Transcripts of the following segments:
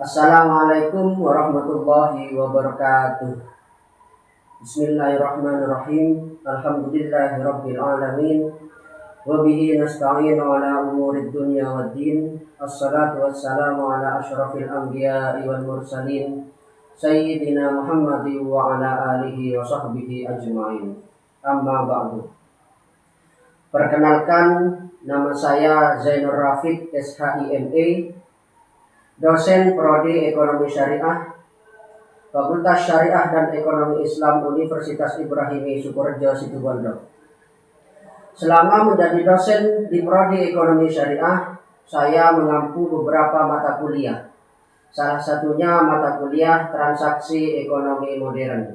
Assalamualaikum warahmatullahi wabarakatuh. Bismillahirrahmanirrahim. Alhamdulillahirabbil alamin. Wa bihi nasta'inu ala umurid dunya waddin. Assalatu wassalamu ala asyrafil anbiya'i wal mursalin Sayyidina Muhammadin wa ala alihi wa sahbihi ajma'in. Amma ba'du. Perkenalkan, nama saya Zainur Rafiq SHIMA, dosen Prodi Ekonomi Syariah, Fakultas Syariah dan Ekonomi Islam Universitas Ibrahimi Sukorejo Situbondo. Selama menjadi dosen di Prodi Ekonomi Syariah, saya mengampu beberapa mata kuliah. Salah satunya mata kuliah Transaksi Ekonomi Modern.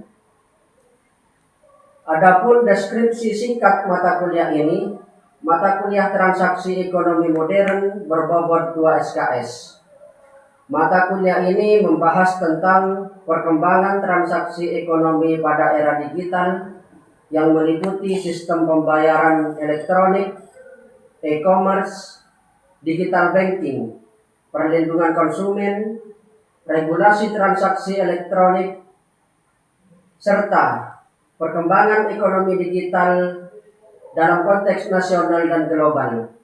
Adapun deskripsi singkat mata kuliah ini, mata kuliah Transaksi Ekonomi Modern berbobot 2 SKS. Mata kuliah ini membahas tentang perkembangan transaksi ekonomi pada era digital yang meliputi sistem pembayaran elektronik, e-commerce, digital banking, perlindungan konsumen, regulasi transaksi elektronik, serta perkembangan ekonomi digital dalam konteks nasional dan global.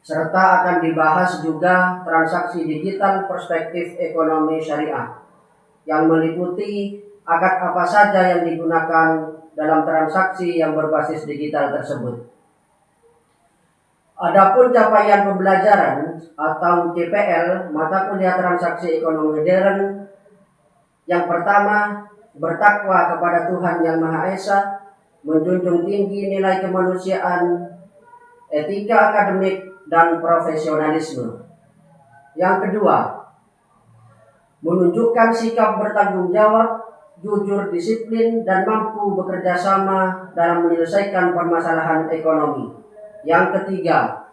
Serta akan dibahas juga transaksi digital perspektif ekonomi syariah yang meliputi akad apa saja yang digunakan dalam transaksi yang berbasis digital tersebut. Adapun capaian pembelajaran atau CPL mata kuliah transaksi ekonomi modern, yang pertama, bertakwa kepada Tuhan Yang Maha Esa, menjunjung tinggi nilai kemanusiaan, etika akademik, dan profesionalisme. Yang kedua, menunjukkan sikap bertanggung jawab, jujur, disiplin, dan mampu bekerja sama dalam menyelesaikan permasalahan ekonomi. Yang ketiga,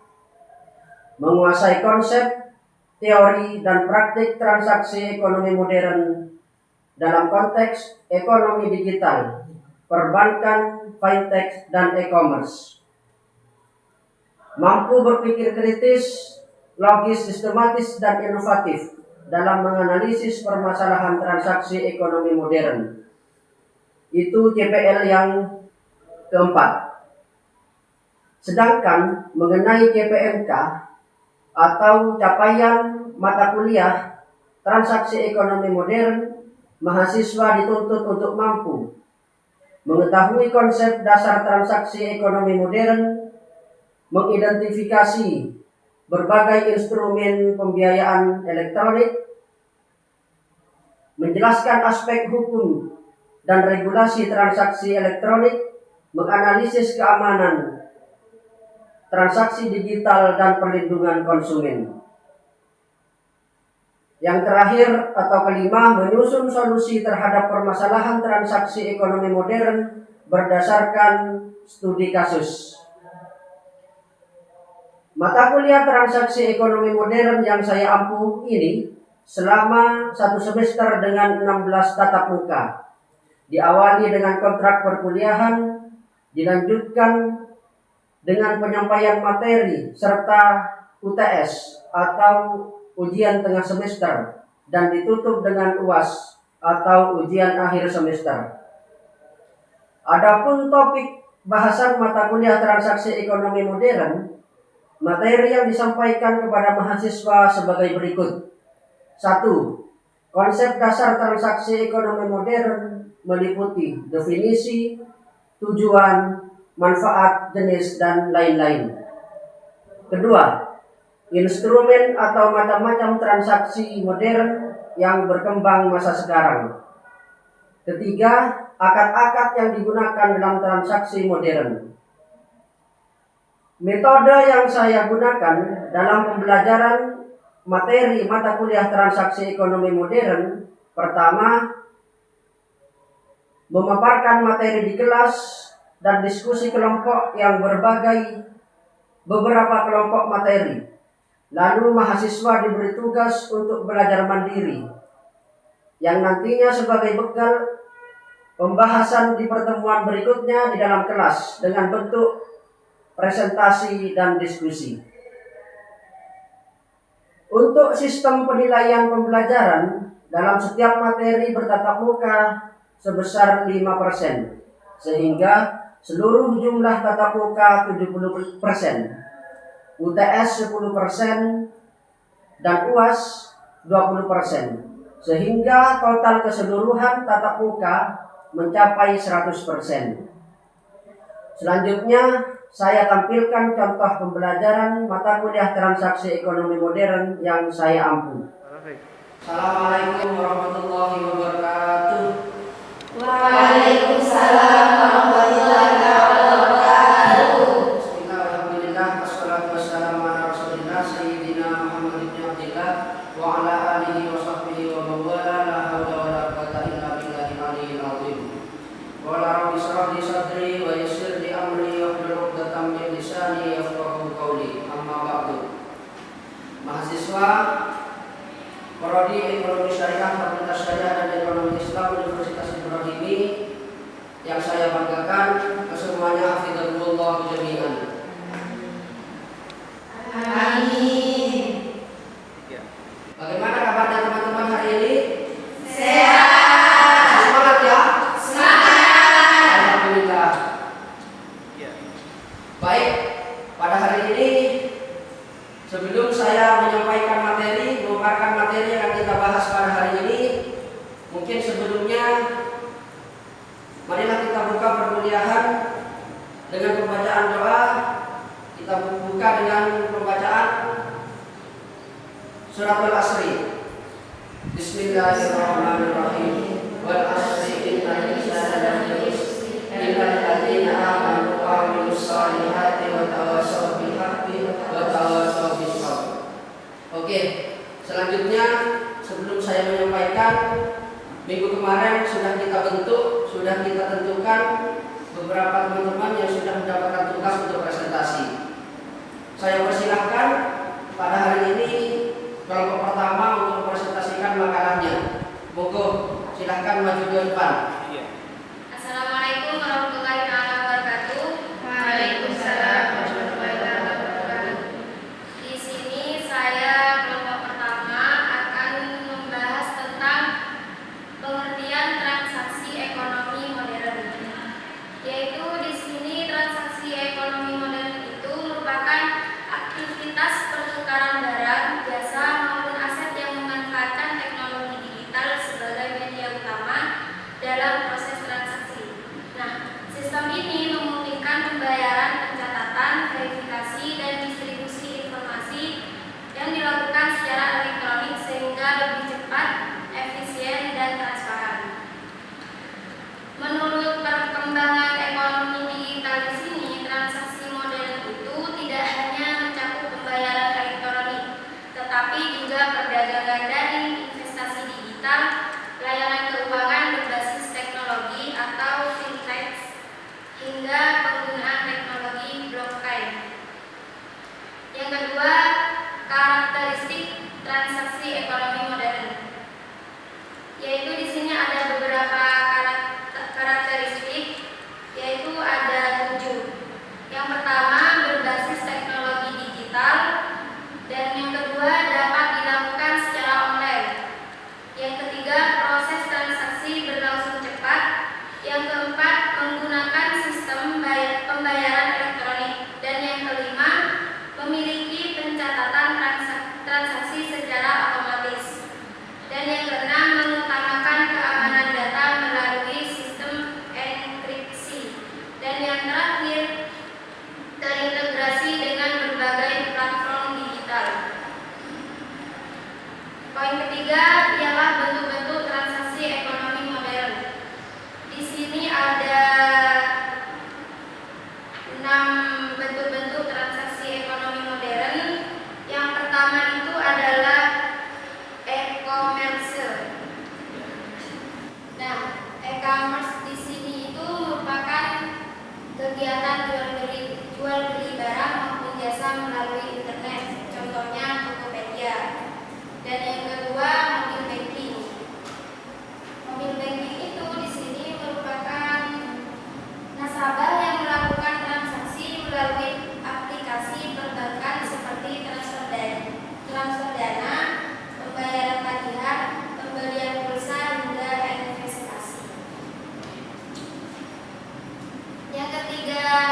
menguasai konsep, teori, dan praktik transaksi ekonomi modern dalam konteks ekonomi digital, perbankan, fintech, dan e-commerce. Mampu berpikir kritis, logis, sistematis, dan inovatif dalam menganalisis permasalahan transaksi ekonomi modern. Itu CPL yang keempat. Sedangkan mengenai CPMK atau capaian mata kuliah transaksi ekonomi modern, mahasiswa dituntut untuk mampu mengetahui konsep dasar transaksi ekonomi modern, mengidentifikasi berbagai instrumen pembiayaan elektronik, menjelaskan aspek hukum dan regulasi transaksi elektronik, menganalisis keamanan transaksi digital dan perlindungan konsumen. Yang terakhir atau kelima, menyusun solusi terhadap permasalahan transaksi ekonomi modern berdasarkan studi kasus. Mata kuliah transaksi ekonomi modern yang saya ampu ini selama 1 semester dengan 16 tatap muka. Diawali dengan kontrak perkuliahan, dilanjutkan dengan penyampaian materi serta UTS atau ujian tengah semester, dan ditutup dengan UAS atau ujian akhir semester. Adapun topik bahasan mata kuliah transaksi ekonomi modern, materi yang disampaikan kepada mahasiswa sebagai berikut. 1. Konsep dasar transaksi ekonomi modern meliputi definisi, tujuan, manfaat, jenis, dan lain-lain. Kedua, instrumen atau macam-macam transaksi modern yang berkembang masa sekarang. Ketiga, akad-akad yang digunakan dalam transaksi modern. Metode yang saya gunakan dalam pembelajaran materi mata kuliah transaksi ekonomi modern, pertama, memaparkan materi di kelas dan diskusi kelompok yang beberapa kelompok materi. Lalu mahasiswa diberi tugas untuk belajar mandiri, yang nantinya sebagai bekal pembahasan di pertemuan berikutnya di dalam kelas dengan bentuk presentasi dan diskusi. Untuk sistem penilaian pembelajaran dalam setiap materi bertatap muka sebesar 5%, sehingga seluruh jumlah tatap muka 70%, UTS 10%, dan UAS 20%, sehingga total keseluruhan tatap muka mencapai 100%. Selanjutnya, saya tampilkan contoh pembelajaran mata kuliah transaksi ekonomi modern yang saya ampu. Assalamualaikum warahmatullahi wabarakatuh. Waalaikumsalam warahmatullahi wabarakatuh. Bismillah, alhamdulillah, wassalatu wassalamu ala rasulillah sayyidina Muhammad ibn Abdillah wa ala alihi wa sahbihi wa mawala la hawla wa la quwwata illa billahil aliyyil azim. Wa la rabbi shrah li sadri wa yassir li amri wahlul 'uqdatam min lisani yafqahu qawli. Amma ba'du. Mahasiswa Prodi Ekonomi Syariah Fakultas Syariah dan Ekonomi Islam Universitas Ibrahimi yang saya banggakan, kesemuanya hafizahullah jami'an. Amin. Bagaimana kabarnya teman-teman hari ini? Sehat. Semangat ya? Semangat. Alhamdulillah. Baik, pada hari ini sebelum saya menyampaikan materi, memaparkan materi yang akan kita bahas pada hari ini, mungkin sebelumnya marilah kita buka perkuliahan dengan pembacaan doa. Kita buka dengan pembacaan surat Al-Asri. Bismillahirrahmanirrahim. Wal asri innal insana lafi khusr illal ladzina amanu wa 'amilus shalihati wa tawassaw bil haqqi wa tawassaw bis sabr. Oke, selanjutnya sebelum saya menyampaikan, minggu kemarin sudah kita bentuk, sudah kita tentukan beberapa teman-teman yang sudah mendapatkan tugas untuk presentasi. Saya persilahkan pada hari ini kelompok pertama untuk mempresentasikan makalahnya. Monggo, silahkan maju ke depan. Assalamualaikum warahmatullahi wabarakatuh. Waalaikumsalam warahmatullahi wabarakatuh. Di sini saya kelompok pertama akan membahas tentang pengertian transaksi ekonomi modern. Yaitu di sini transaksi ekonomi modern itu merupakan aktivitas pertukaran barang, jasa maupun aset yang memanfaatkan teknologi digital sebagai media utama dalam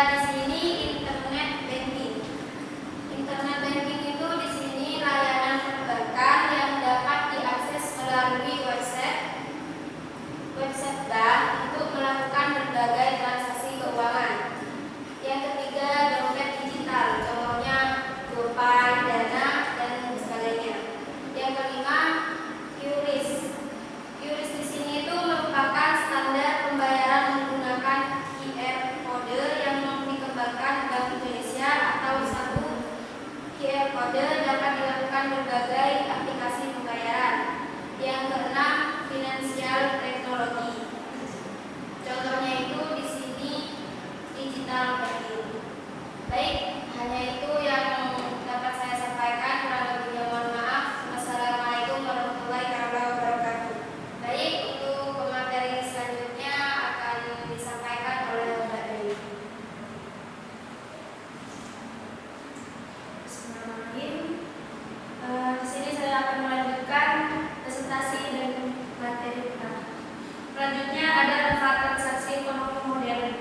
di sini internet banking. Internet banking itu di sini layanan perbankan yang dapat diakses melalui website bank untuk melakukan berbagai transaksi keuangan. Yang ketiga, dompet digital, contohnya GoPay, Dana, dan sebagainya. Yang kelima, QRIS. QRIS di sini itu merupakan standar pembayaran menggunakan QR code yang dikembangkan Bank Indonesia, atau satu QR code dapat dilakukan berbagai aplikasi pembayaran. Yang keenam, financial technology. Contohnya itu di sini digital banking. Baik, hanya itu yang dapat saya sampaikan. Kurang lebihnya mohon maaf. Wassalamualaikum warahmatullahi wabarakatuh. Baik, untuk pemateri selanjutnya akan disampaikan oleh Mbak Dewi. Bismillahirrahmanirrahim. Di sini saya akan melanjutkan presentasi dan materi pertama. Selanjutnya ada manfaat transaksi ekonomi modern.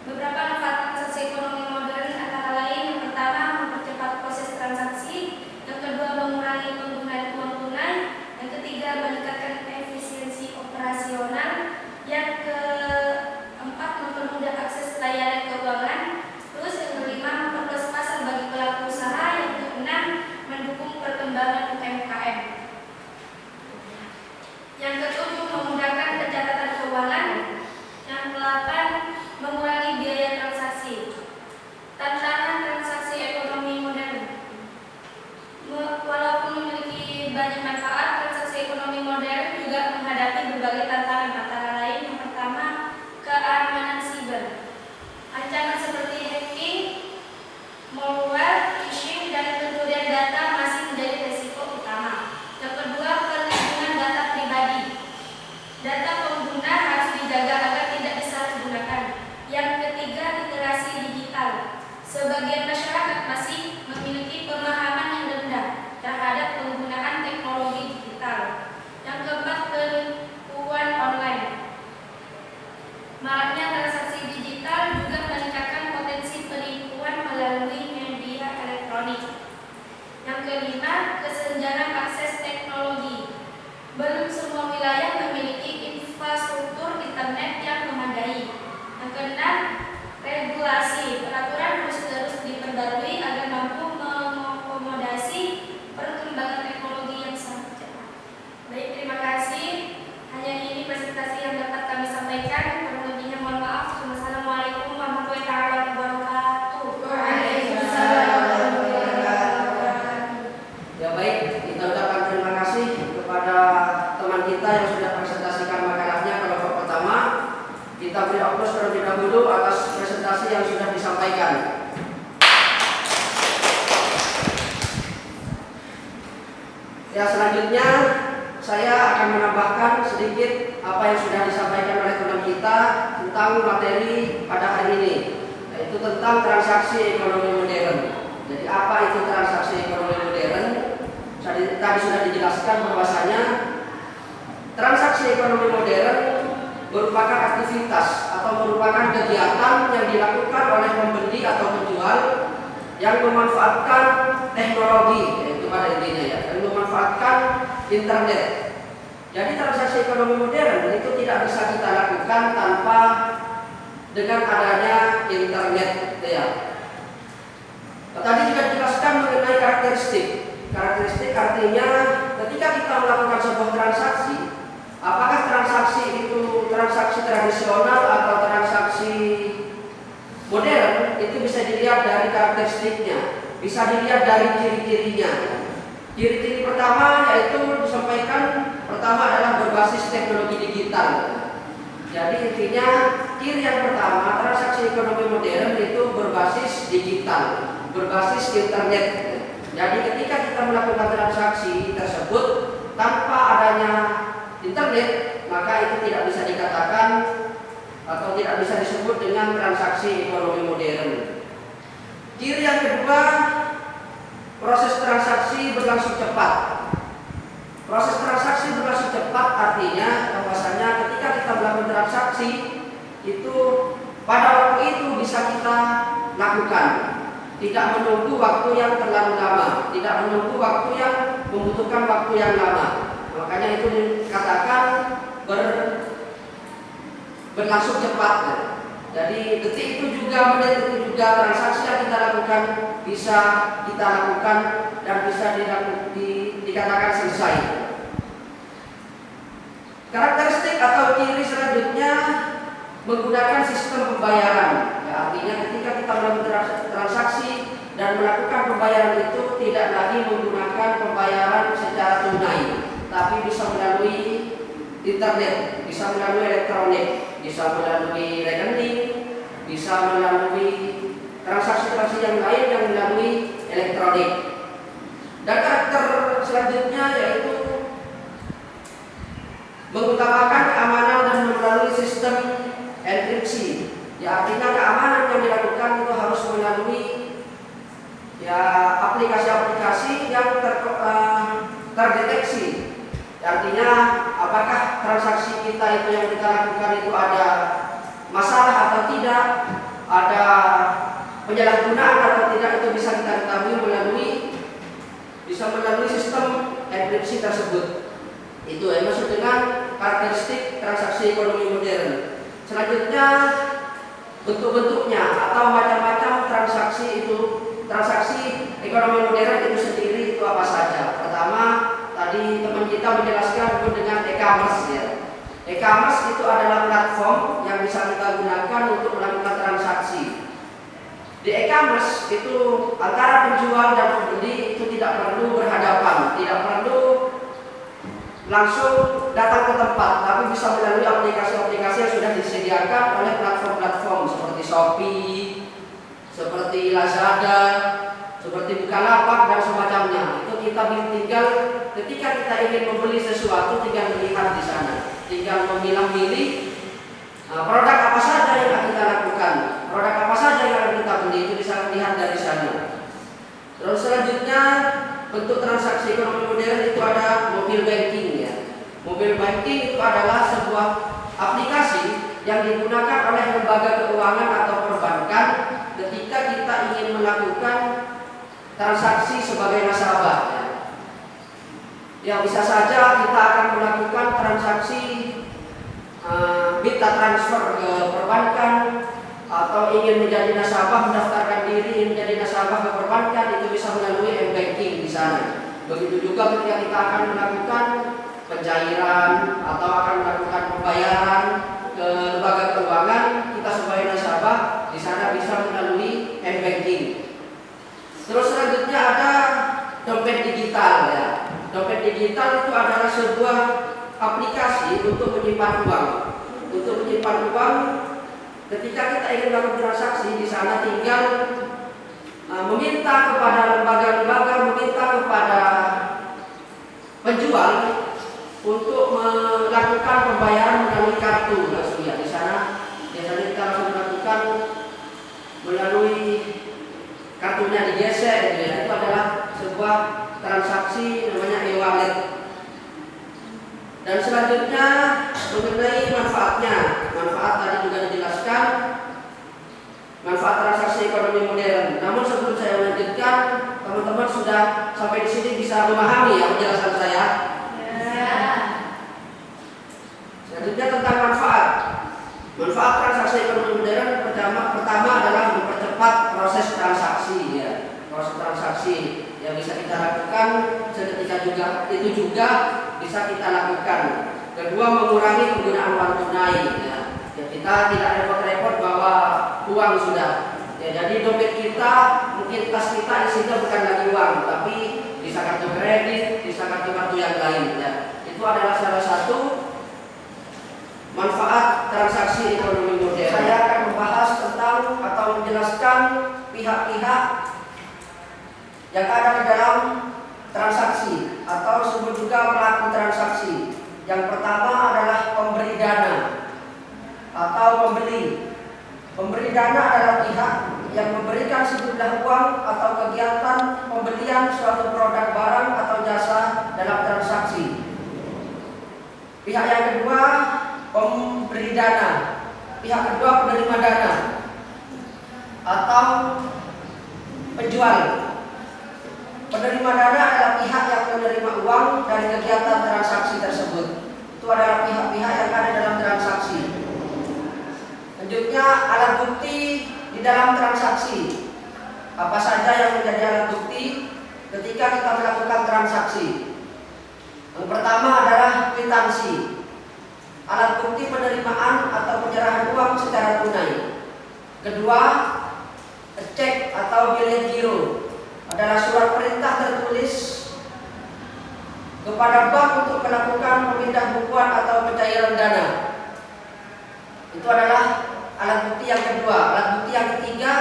Beberapa manfaat transaksi ekonomi modern antara lain: yang pertama, mempercepat proses transaksi; yang kedua, mengurangi penggunaan uang tunai; yang ketiga, meningkatkan efisiensi operasional; yang keempat, mempermudah akses layanan keuangan; terus yang kelima, memperluas pasar bagi pelaku usaha; yang keenam, mendukung perkembangan UMKM; yang ketujuh, memudahkan pencatatan keuangan; yang kedelapan, mengurangi biaya transaksi. Tantangan transaksi ekonomi modern. Walaupun memiliki banyak manfaat, transaksi ekonomi modern juga menghadapi berbagai tantangan, antara lain yang pertama, keamanan siber. Ancaman seperti hacking, malware, phishing, dan pencurian data masih menjadi risiko utama. Yang kedua, perlindungan data pribadi. Data pengguna harus dijaga agar tidak disalahgunakan. Yang ketiga, literasi digital. Sebagian masyarakat masih memiliki pemahaman yang rendah terhadap penggunaan teknologi digital. Yang keempat, penipuan online. Maraknya transaksi digital juga meningkatkan potensi penipuan melalui media elektronik. Yang kelima, kesenjangan akses teknologi. Belum semua wilayah memiliki infrastruktur internet yang memadai. Yang keenam, regulasi. Peraturan harus terus diperbarui agar mampu mengakomodasi perkembangan teknologi yang sangat cepat. Baik, terima kasih. Hanya ini presentasi yang dapat kami sampaikan. Kurang lebihnya mohon maaf. Wassalamualaikum warahmatullahi wabarakatuh. Waalaikumsalam warahmatullahi wabarakatuh. Ya baik, kita ucapkan terima kasih kepada teman kita yang sudah presentasikan makalahnya kelompok pertama. Kita beri aplaus terlebih dahulu atas presentasi yang sudah disampaikan. Ya, selanjutnya saya akan menambahkan sedikit apa yang sudah disampaikan oleh teman kita tentang materi pada hari ini, yaitu tentang transaksi ekonomi modern. Jadi apa itu transaksi ekonomi modern? Tadi sudah dijelaskan bahwasanya transaksi ekonomi modern merupakan aktivitas atau merupakan kegiatan yang dilakukan oleh pembeli atau penjual yang memanfaatkan teknologi, yaitu pada intinya ya, dan memanfaatkan internet. Jadi transaksi ekonomi modern itu tidak bisa kita lakukan tanpa dengan adanya internet ya. Tadi juga dijelaskan mengenai karakteristik. Karakteristik artinya ketika kita melakukan sebuah transaksi, apakah transaksi itu transaksi tradisional atau transaksi modern, itu bisa dilihat dari karakteristiknya, bisa dilihat dari ciri-cirinya. Ciri-ciri pertama yaitu disampaikan, pertama adalah berbasis teknologi digital. Jadi intinya ciri yang pertama, transaksi ekonomi modern itu berbasis digital, berbasis internet. Jadi ketika kita melakukan transaksi tersebut tanpa adanya internet, maka itu tidak bisa dikatakan atau tidak bisa disebut dengan transaksi ekonomi modern. Ciri yang kedua, proses transaksi berlangsung cepat. Proses transaksi berlangsung cepat artinya bahwasanya ketika kita melakukan transaksi itu pada waktu itu bisa kita lakukan, tidak menunggu waktu yang terlalu lama, tidak menunggu waktu yang membutuhkan waktu yang lama. Makanya itu dikatakan berlangsung cepat. Jadi detik itu juga, menit itu juga, transaksi yang kita lakukan bisa kita lakukan dan bisa dikatakan selesai. Karakteristik atau ciri selanjutnya menggunakan sistem pembayaran. Ya, artinya ketika kita melakukan transaksi dan melakukan pembayaran itu tidak lagi menggunakan pembayaran secara tunai, tapi bisa melalui internet, bisa melalui elektronik, bisa melalui rekening, bisa melalui transaksi-transaksi yang lain yang melalui elektronik. Dan karakter selanjutnya yaitu mengutamakan keamanan dan melalui sistem enkripsi. Ya, artinya keamanan yang dilakukan itu harus melalui aplikasi-aplikasi yang terdeteksi. Artinya apakah transaksi kita itu yang kita lakukan itu ada masalah atau tidak, ada penyalahgunaan atau tidak, itu bisa kita ketahui melalui sistem enkripsi tersebut. Itu yang maksud dengan karakteristik transaksi ekonomi modern. Selanjutnya bentuk-bentuknya atau macam-macam transaksi ekonomi modern itu sendiri itu apa saja. Pertama, tadi teman kita menjelaskan dengan e-commerce ya. E-commerce itu adalah platform yang bisa kita gunakan untuk melakukan transaksi. Di e-commerce itu antara penjual dan pembeli itu tidak perlu berhadapan, tidak perlu langsung datang ke tempat, tapi bisa melalui aplikasi-aplikasi yang sudah disediakan oleh platform-platform seperti Shopee, seperti Lazada, seperti Bukalapak dan semacamnya. Itu kita tinggal ketika kita ingin membeli sesuatu tinggal melihat di sana, tinggal memilah-milih produk apa saja yang akan kita lakukan, produk apa saja yang akan kita beli, itu bisa dilihat dari sana. Terus selanjutnya bentuk transaksi ekonomi modern itu ada mobile banking ya. Mobile banking itu adalah sebuah aplikasi yang digunakan oleh lembaga keuangan atau perbankan ketika kita ingin melakukan transaksi sebagai nasabah. Ya, bisa saja kita akan melakukan transaksi minta transfer ke perbankan, atau ingin menjadi nasabah, mendaftarkan diri menjadi nasabah ke perbankan, itu bisa melalui m-banking di sana. Begitu juga ketika kita akan melakukan pencairan atau akan melakukan pembayaran ke lembaga keuangan, kita sebagai nasabah di sana bisa melalui m-banking. Terus selanjutnya ada dompet digital ya. Dompet digital itu adalah sebuah aplikasi untuk menyimpan uang. Untuk menyimpan uang, ketika kita ingin melakukan transaksi di sana tinggal meminta kepada lembaga-lembaga, meminta kepada penjual untuk melakukan pembayaran melalui kartu langsung ya. Di sana biasanya kita langsung melakukan melalui kartunya digesek gitu ya. Itu adalah sebuah transaksi namanya e-wallet. Dan selanjutnya mengenai manfaatnya. Manfaat tadi juga dijelaskan, manfaat transaksi ekonomi modern. Namun sebelum saya lanjutkan, teman-teman sudah sampai di sini bisa memahami ya penjelasan saya. Ya. Selanjutnya tentang manfaat. Manfaat transaksi ekonomi modern pertama adalah mempercepat proses transaksi ya. Proses transaksi yang bisa kita lakukan seketika juga bisa kita lakukan. Kedua, mengurangi penggunaan uang tunai ya. Ya, kita tidak repot-repot bawa uang sudah. Ya, jadi dompet kita, mungkin tas kita isinya bukan lagi uang, tapi bisa kartu kredit, bisa kartu-kartu yang lain ya. Itu adalah salah satu manfaat transaksi ekonomi modern. Saya akan membahas tentang atau menjelaskan pihak-pihak yang ada di dalam transaksi atau disebut juga pelaku transaksi. Yang pertama adalah pemberi dana atau pembeli. Pemberi dana adalah pihak yang memberikan sejumlah uang atau kegiatan pembelian suatu produk barang atau jasa dalam transaksi. Pihak yang kedua, pemberi dana. pihak kedua penerima dana atau penjual. Penerima dana adalah pihak yang menerima uang dari kegiatan transaksi tersebut. Itu adalah pihak-pihak yang ada dalam transaksi. Selanjutnya, alat bukti di dalam transaksi. Apa saja yang menjadi alat bukti ketika kita melakukan transaksi? Yang pertama adalah kwitansi. Alat bukti penerimaan atau penyerahan uang secara tunai. Kedua, cek atau bilet giro adalah surat perintah tertulis kepada bank untuk melakukan pemindah bukuan atau pencairan dana. Itu adalah alat bukti yang kedua. Alat bukti yang ketiga,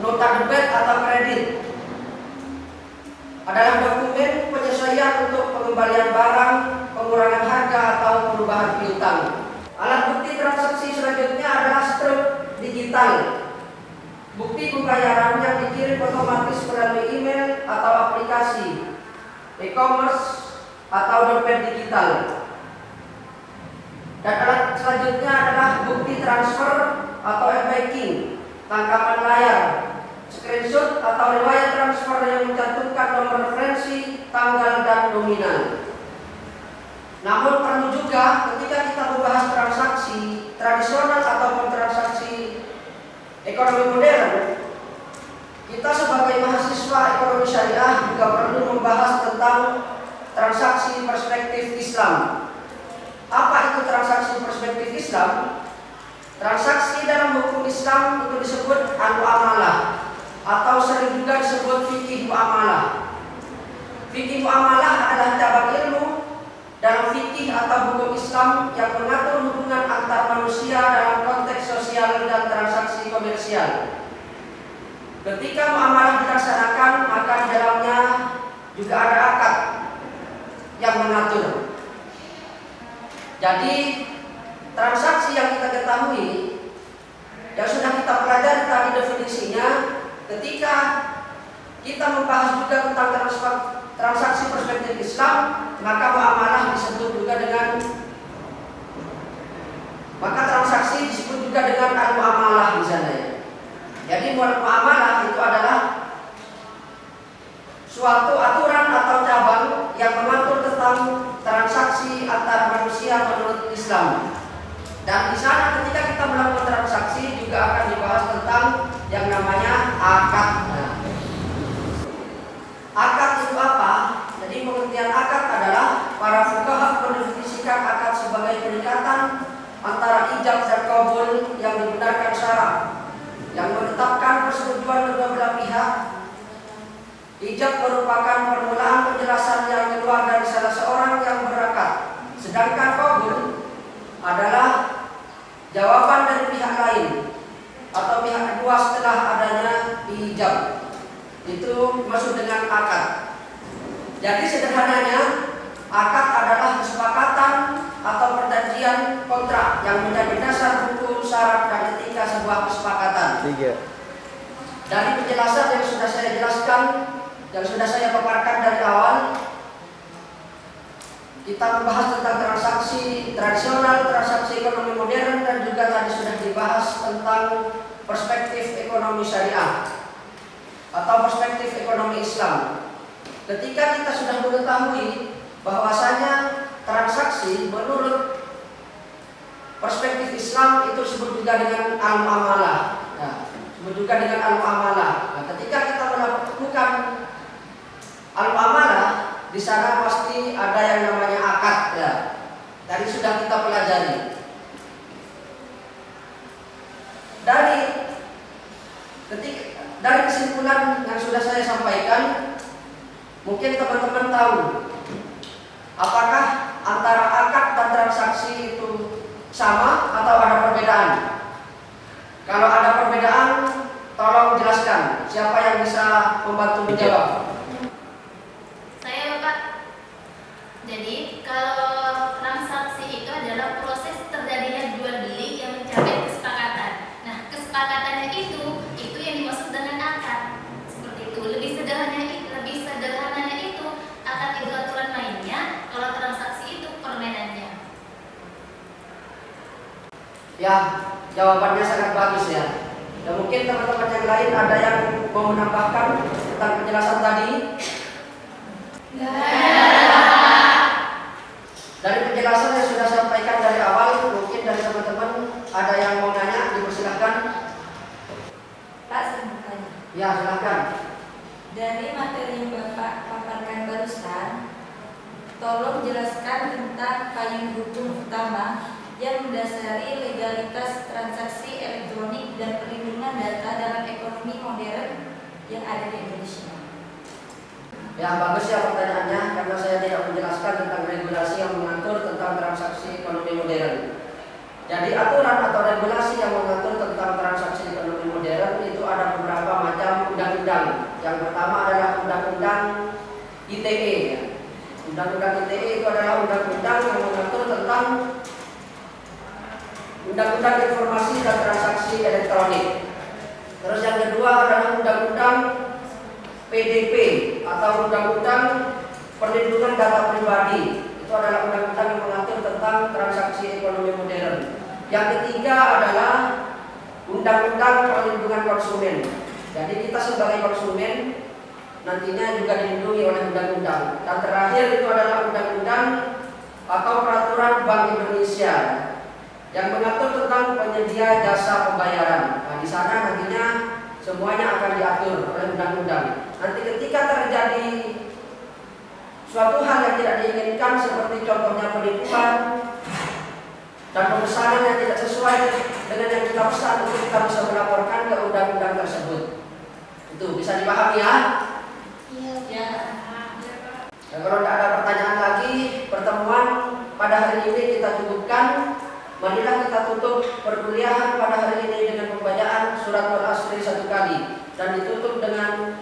nota debit atau kredit, adalah dokumen penyesuaian untuk pengembalian barang, pengurangan harga atau perubahan piutang. Alat bukti transaksi selanjutnya adalah struk digital. Bukti pembayaran yang dikirim otomatis melalui email atau aplikasi, e-commerce atau dompet digital. Dan alat selanjutnya adalah bukti transfer atau e-banking, tangkapan layar, screenshot atau riwayat transfer yang mencantumkan nomor referensi, tanggal, dan nominal. Namun perlu juga ketika kita membahas transaksi tradisional ataupun transaksi ekonomi modern, kita sebagai mahasiswa ekonomi syariah juga perlu membahas tentang transaksi perspektif Islam. Apa itu transaksi perspektif Islam? Transaksi dalam hukum Islam itu disebut al-muamalah atau sering juga disebut fikih muamalah. Fikih muamalah adalah cabang ilmu dalam fikih atau hukum Islam yang mengatur hubungan antar manusia dalam konteks sosial dan transaksi komersial. Ketika muamalah dilaksanakan, maka di dalamnya juga ada akad yang mengatur. Jadi transaksi yang kita ketahui, yang sudah kita pelajari tadi definisinya, ketika kita membahas juga tentang transaksi perspektif Islam, maka muamalah disebut juga dengan, maka transaksi disebut juga dengan al-muamalah di sana. Jadi muamalah itu adalah suatu aturan atau cabang yang mengatur tentang transaksi antar manusia menurut Islam. Dan di sana ketika kita melakukan transaksi juga akan dibahas tentang yang namanya akad. Akad itu apa? Jadi pengertian akad adalah para fuqaha mendefinisikan akad sebagai perikatan antara ijab dan qabul yang dibenarkan syara, yang menetapkan persetujuan kedua belah pihak. Ijab merupakan permulaan penjelasan yang keluar dari salah seorang yang berakad, sedangkan qabul adalah jawaban dari pihak lain atau pihak kedua setelah adanya ijab. Itu masuk dengan akad. Jadi sederhananya, akad adalah kesepakatan atau perjanjian kontrak yang menjadi dasar hukum, syarat, dan etika sebuah kesepakatan. Dari penjelasan yang sudah saya jelaskan, yang sudah saya paparkan dari awal, kita membahas tentang transaksi tradisional, transaksi ekonomi modern, dan juga tadi sudah dibahas tentang perspektif ekonomi syariah atau perspektif ekonomi Islam. Ketika kita sudah mengetahui bahwasanya transaksi menurut perspektif Islam itu disebut juga dengan al-muamalah. Disebut juga dengan al-muamalah. Nah, ketika kita melakukan al-muamalah, di sana pasti ada yang namanya akad. Ya. Tadi sudah kita pelajari. Dari kesimpulan yang sudah saya sampaikan, mungkin teman-teman tahu apakah antara akad dan transaksi itu sama atau ada perbedaan. Kalau ada perbedaan, tolong jelaskan. Siapa yang bisa membantu menjawab? Saya, Bapak. Jadi kalau transaksi itu adalah proses terjadinya jual beli yang mencapai kesepakatan. Nah, kesepakatannya itu yang dimaksud dengan akad. Seperti itu. Lebih sederhananya itu akad itu aturan mainnya, kalau transaksi itu permainannya. Ya, jawabannya sangat bagus ya. Dan mungkin teman-teman yang lain ada yang mau menambahkan tentang penjelasan tadi? Dari penjelasan yang sudah saya sampaikan dari awal, mungkin dari teman-teman ada yang mau nanya, dipersilahkan. Pak, saya mau tanya. Ya, silakan. Dari materi yang Bapak paparkan barusan, tolong jelaskan tentang payung hukum utama yang mendasari legalitas transaksi elektronik dan perlindungan data dalam ekonomi modern yang ada di Indonesia. Ya, bagus ya pertanyaannya, karena saya tidak menjelaskan tentang regulasi yang mengatur tentang transaksi ekonomi modern. Jadi aturan atau regulasi yang mengatur tentang transaksi ekonomi modern itu ada beberapa macam undang-undang. Yang pertama adalah undang-undang ITE. Undang-undang ITE itu adalah undang-undang yang mengatur tentang undang-undang informasi dan transaksi elektronik. Terus yang kedua adalah undang-undang PDP atau undang-undang perlindungan data pribadi. Itu adalah undang-undang yang mengatur tentang transaksi ekonomi modern. Yang ketiga adalah undang-undang perlindungan konsumen. Jadi kita sebagai konsumen nantinya juga dilindungi oleh undang-undang. Dan terakhir itu adalah undang-undang atau peraturan Bank Indonesia yang mengatur tentang penyedia jasa pembayaran. Nah, di sana nantinya semuanya akan diatur oleh undang-undang. Nanti ketika terjadi suatu hal yang tidak diinginkan seperti contohnya penipuan dan pemesanan yang tidak sesuai dengan yang kita pesan, itu kita bisa melaporkan ke undang-undang tersebut. Itu bisa dipahami ya? Ya. Dan kalau tidak ada pertanyaan lagi, pertemuan pada hari ini kita cukupkan. Marilah kita tutup perkuliahan pada hari ini dengan pembacaan surat Al-Asr 1 kali dan ditutup dengan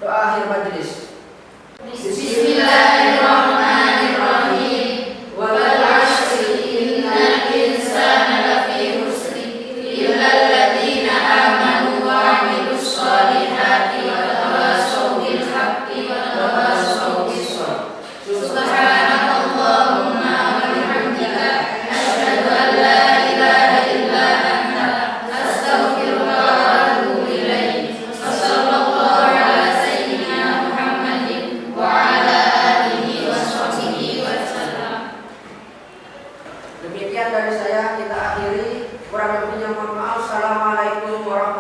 doa akhir majelis. Bismillahirrahmanirrahim. Wal 'ashri innal insana lafi khusr illa alladziina aamanu wa 'amilus shalihati wa tawassaw bil haqqi wa tawassaw bis sabr. Subhanakallahumma wa bihamdika asyhadu an la ilaha illa anta astaghfiruka wa atubu ilaik. Wassallallahu ala sayyidina Muhammadin wa ala alihi wa sahbihi wa sallam. Demikian dari saya, kita akhiri. Kurang lebihnya mohon maaf. Assalamualaikum warahmatullahi wabarakatuh.